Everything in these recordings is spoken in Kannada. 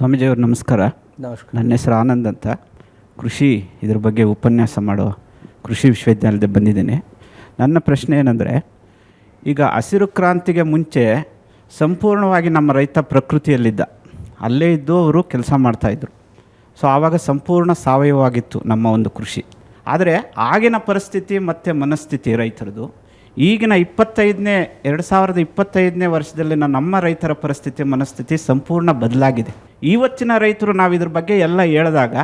ಸ್ವಾಮೀಜಿಯವರು ನಮಸ್ಕಾರ. ನಮಸ್ಕಾರ. ನನ್ನ ಹೆಸರು ಆನಂದ್ ಅಂತ. ಕೃಷಿ ಇದ್ರ ಬಗ್ಗೆ ಉಪನ್ಯಾಸ ಮಾಡೋ ಕೃಷಿ ವಿಶ್ವವಿದ್ಯಾಲಯದ ಬಂದಿದ್ದೀನಿ. ನನ್ನ ಪ್ರಶ್ನೆ ಏನಂದರೆ, ಈಗ ಹಸಿರು ಕ್ರಾಂತಿಗೆ ಮುಂಚೆ ಸಂಪೂರ್ಣವಾಗಿ ನಮ್ಮ ರೈತ ಪ್ರಕೃತಿಯಲ್ಲಿದ್ದ, ಅಲ್ಲೇ ಇದ್ದು ಅವರು ಕೆಲಸ ಮಾಡ್ತಾಯಿದ್ರು. ಸೊ ಆವಾಗ ಸಂಪೂರ್ಣ ಸಾವಯವವಾಗಿತ್ತು ನಮ್ಮ ಒಂದು ಕೃಷಿ. ಆದರೆ ಆಗಿನ ಪರಿಸ್ಥಿತಿ ಮತ್ತು ಮನಸ್ಥಿತಿ ರೈತರದು ಈಗಿನ 2025ನೇ ವರ್ಷದಲ್ಲಿನ ನಮ್ಮ ರೈತರ ಪರಿಸ್ಥಿತಿ ಮನಸ್ಥಿತಿ ಸಂಪೂರ್ಣ ಬದಲಾಗಿದೆ. ಇವತ್ತಿನ ರೈತರು ನಾವು ಇದ್ರ ಬಗ್ಗೆ ಎಲ್ಲ ಹೇಳಿದಾಗ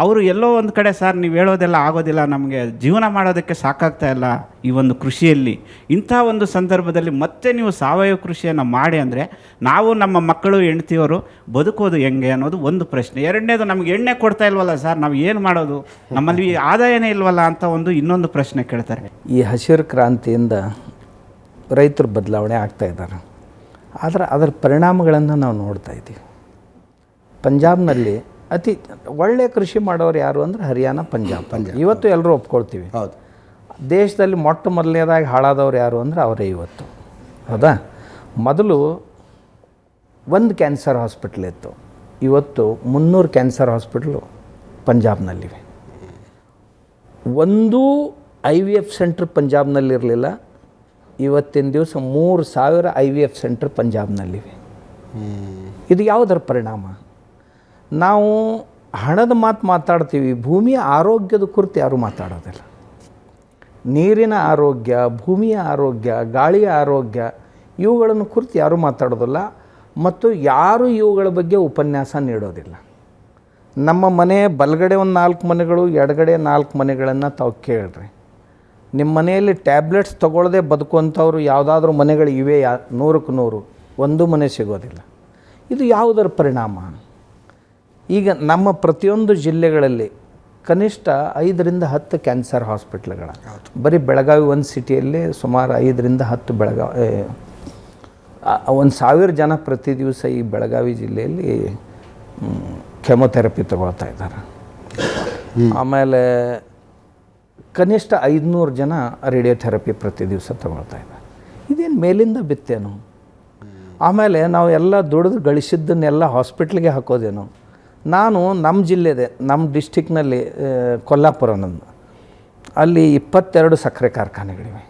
ಅವರು ಎಲ್ಲೋ ಒಂದು ಕಡೆ, ಸರ್ ನೀವು ಹೇಳೋದೆಲ್ಲ ಆಗೋದಿಲ್ಲ, ನಮಗೆ ಜೀವನ ಮಾಡೋದಕ್ಕೆ ಸಾಕಾಗ್ತಾ ಇಲ್ಲ ಈ ಒಂದು ಕೃಷಿಯಲ್ಲಿ, ಇಂಥ ಒಂದು ಸಂದರ್ಭದಲ್ಲಿ ಮತ್ತೆ ನೀವು ಸಾವಯವ ಕೃಷಿಯನ್ನು ಮಾಡಿ ಅಂದರೆ ನಾವು ನಮ್ಮ ಮಕ್ಕಳು ಹೆಂಡ್ತಿಯವರು ಬದುಕೋದು ಹೆಂಗೆ ಅನ್ನೋದು ಒಂದು ಪ್ರಶ್ನೆ. ಎರಡನೇದು, ನಮಗೆ ಎಣ್ಣೆ ಕೊಡ್ತಾ ಇಲ್ವಲ್ಲ ಸರ್, ನಾವು ಏನು ಮಾಡೋದು, ನಮ್ಮಲ್ಲಿ ಆದಾಯನೇ ಇಲ್ವಲ್ಲ ಅಂತ ಇನ್ನೊಂದು ಪ್ರಶ್ನೆ ಕೇಳ್ತಾರೆ. ಈ ಹಸಿರು ಕ್ರಾಂತಿಯಿಂದ ರೈತರು ಬದಲಾವಣೆ ಆಗ್ತಾ ಇದ್ದಾರೆ. ಆದರೆ ಅದರ ಪರಿಣಾಮಗಳನ್ನು ನಾವು ನೋಡ್ತಾ ಇದ್ದೀವಿ. ಪಂಜಾಬ್ನಲ್ಲಿ ಅತಿ ಒಳ್ಳೆಯ ಕೃಷಿ ಮಾಡೋರು ಯಾರು ಅಂದರೆ ಹರಿಯಾಣ, ಪಂಜಾಬ್. ಇವತ್ತು ಎಲ್ಲರೂ ಒಪ್ಕೊಳ್ತೀವಿ. ಹೌದು. ದೇಶದಲ್ಲಿ ಮೊಟ್ಟ ಮೊದಲನೇದಾಗಿ ಹಾಳಾದವ್ರು ಯಾರು ಅಂದರೆ ಅವರೇ ಇವತ್ತು. ಹೌದಾ? ಮೊದಲು ಒಂದು ಕ್ಯಾನ್ಸರ್ ಹಾಸ್ಪಿಟ್ಲ್ ಇತ್ತು, ಇವತ್ತು 300 ಕ್ಯಾನ್ಸರ್ ಹಾಸ್ಪಿಟ್ಲು ಪಂಜಾಬ್ನಲ್ಲಿವೆ. ಒಂದೂ IVF ಸೆಂಟ್ರ್ ಪಂಜಾಬ್ನಲ್ಲಿರಲಿಲ್ಲ. ಇವತ್ತಿನ ದಿವಸ 3000 IVF ಸೆಂಟ್ರ್ ಪಂಜಾಬ್ನಲ್ಲಿವೆ. ಇದು ಯಾವುದರ ಪರಿಣಾಮ? ನಾವು ಹಣದ ಮಾತಾಡ್ತೀವಿ, ಭೂಮಿಯ ಆರೋಗ್ಯದ ಕುರಿತು ಯಾರೂ ಮಾತಾಡೋದಿಲ್ಲ. ನೀರಿನ ಆರೋಗ್ಯ, ಭೂಮಿಯ ಆರೋಗ್ಯ, ಗಾಳಿಯ ಆರೋಗ್ಯ, ಇವುಗಳನ್ನು ಕುರಿತು ಯಾರೂ ಮಾತಾಡೋದಿಲ್ಲ ಮತ್ತು ಯಾರೂ ಇವುಗಳ ಬಗ್ಗೆ ಉಪನ್ಯಾಸ ನೀಡೋದಿಲ್ಲ. ನಮ್ಮ ಮನೆ ಬಲಗಡೆ ಒಂದು 4 ಮನೆಗಳು, ಎಡಗಡೆ 4 ಮನೆಗಳನ್ನು ತಾವು ಕೇಳ್ರಿ. ನಿಮ್ಮ ಮನೆಯಲ್ಲಿ ಟ್ಯಾಬ್ಲೆಟ್ಸ್ ತೊಗೊಳ್ಳದೆ ಬದುಕುವಂಥವ್ರು ಯಾವುದಾದ್ರೂ ಮನೆಗಳು ಇವೆ? 100ಕ್ಕೆ 100 ಒಂದು ಮನೆ ಸಿಗೋದಿಲ್ಲ. ಇದು ಯಾವುದರ ಪರಿಣಾಮ? ಈಗ ನಮ್ಮ ಪ್ರತಿಯೊಂದು ಜಿಲ್ಲೆಗಳಲ್ಲಿ ಕನಿಷ್ಠ 5ರಿಂದ 10 ಕ್ಯಾನ್ಸರ್ ಹಾಸ್ಪಿಟ್ಲ್ಗಳ, ಬರೀ ಬೆಳಗಾವಿ ಒಂದು ಸಿಟಿಯಲ್ಲಿ ಸುಮಾರು 5ರಿಂದ 10 1000 ಜನ ಪ್ರತಿ ದಿವಸ ಈ ಬೆಳಗಾವಿ ಜಿಲ್ಲೆಯಲ್ಲಿ ಕೆಮೊಥೆರಪಿ ತಗೊಳ್ತಾ ಇದ್ದಾರೆ. ಆಮೇಲೆ ಕನಿಷ್ಠ 500 ಜನ ರೇಡಿಯೋಥೆರಪಿ ಪ್ರತಿ ದಿವಸ ತಗೊಳ್ತಾ ಇದ್ದಾರೆ. ಇದೇನು ಮೇಲಿಂದ ಬಿತ್ತೇನು? ಆಮೇಲೆ ನಾವು ಎಲ್ಲ ದುಡಿದು ಗಳಿಸಿದ್ದನ್ನೆಲ್ಲ ಹಾಸ್ಪಿಟ್ಲಿಗೆ ಹಾಕೋದೇನು? ನಾನು ನಮ್ಮ ಜಿಲ್ಲೆದೆ, ನಮ್ಮ ಡಿಸ್ಟಿಕ್ನಲ್ಲಿ ಕೊಲ್ಲಾಪುರ, ನಂದು ಅಲ್ಲಿ 22 ಸಕ್ಕರೆ ಕಾರ್ಖಾನೆಗಳಿವೆ.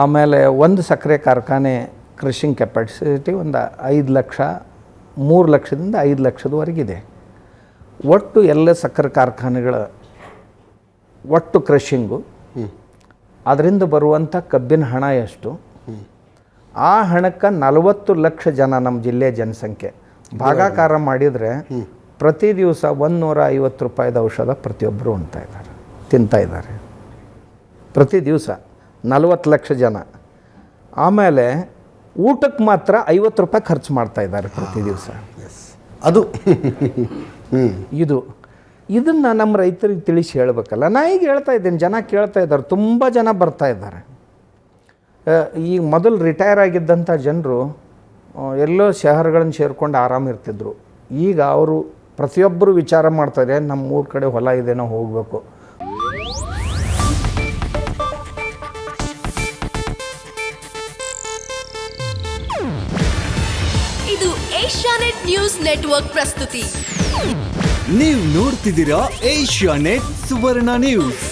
ಆಮೇಲೆ ಒಂದು ಸಕ್ಕರೆ ಕಾರ್ಖಾನೆ ಕ್ರಷಿಂಗ್ ಕೆಪಾಸಿಟಿ ಒಂದು 5 ಲಕ್ಷ, 3 ಲಕ್ಷದಿಂದ 5 ಲಕ್ಷದವರೆಗಿದೆ. ಒಟ್ಟು ಎಲ್ಲ ಸಕ್ಕರೆ ಕಾರ್ಖಾನೆಗಳ ಒಟ್ಟು ಕ್ರಷಿಂಗು, ಅದರಿಂದ ಬರುವಂಥ ಕಬ್ಬಿನ ಹಣ ಎಷ್ಟು? ಆ ಹಣಕ್ಕೆ 40 ಲಕ್ಷ ಜನ ನಮ್ಮ ಜಿಲ್ಲೆಯ ಜನಸಂಖ್ಯೆ ಭಾಗಾಕಾರ ಮಾಡಿದರೆ ಪ್ರತಿ ದಿವಸ 150 ರೂಪಾಯಿದ ಔಷಧ ಪ್ರತಿಯೊಬ್ಬರು ತಿಂತಾ ಇದ್ದಾರೆ ಪ್ರತಿ ದಿವಸ 40 ಲಕ್ಷ ಜನ. ಆಮೇಲೆ ಊಟಕ್ಕೆ ಮಾತ್ರ 50 ರೂಪಾಯಿ ಖರ್ಚು ಮಾಡ್ತಾ ಇದ್ದಾರೆ ಪ್ರತಿ ದಿವಸ. ಅದು ಇದನ್ನು ನಮ್ಮ ರೈತರಿಗೆ ತಿಳಿಸಿ ಹೇಳಬೇಕಲ್ಲ. ನಾ ಈಗ ಹೇಳ್ತಾ ಇದ್ದೀನಿ, ಜನ ಕೇಳ್ತಾ ಇದ್ದಾರೆ, ತುಂಬ ಜನ ಬರ್ತಾ ಇದ್ದಾರೆ. ಈಗ ಮೊದಲು ರಿಟೈರ್ ಆಗಿದ್ದಂಥ ಜನರು ಎಲ್ಲೋ ಶಹರಗಳನ್ನು ಸೇರ್ಕೊಂಡು ಆರಾಮಿರ್ತಿದ್ರು. ಈಗ ಅವರು ಪ್ರತಿಯೊಬ್ಬರು ವಿಚಾರ ಮಾಡ್ತಾರೆ, ನಮ್ಮ ಊರ ಕಡೆ ಹೊಲ ಇದೇನೋ ಹೋಗಬೇಕು. ಇದು ಏಷ್ಯಾನೆಟ್ ನ್ಯೂಸ್ ನೆಟ್ವರ್ಕ್ ಪ್ರಸ್ತುತಿ. ನೀವು ನೋಡ್ತಿದ್ದೀರಾ ಏಷ್ಯಾನೆಟ್ ಸುವರ್ಣ ನ್ಯೂಸ್.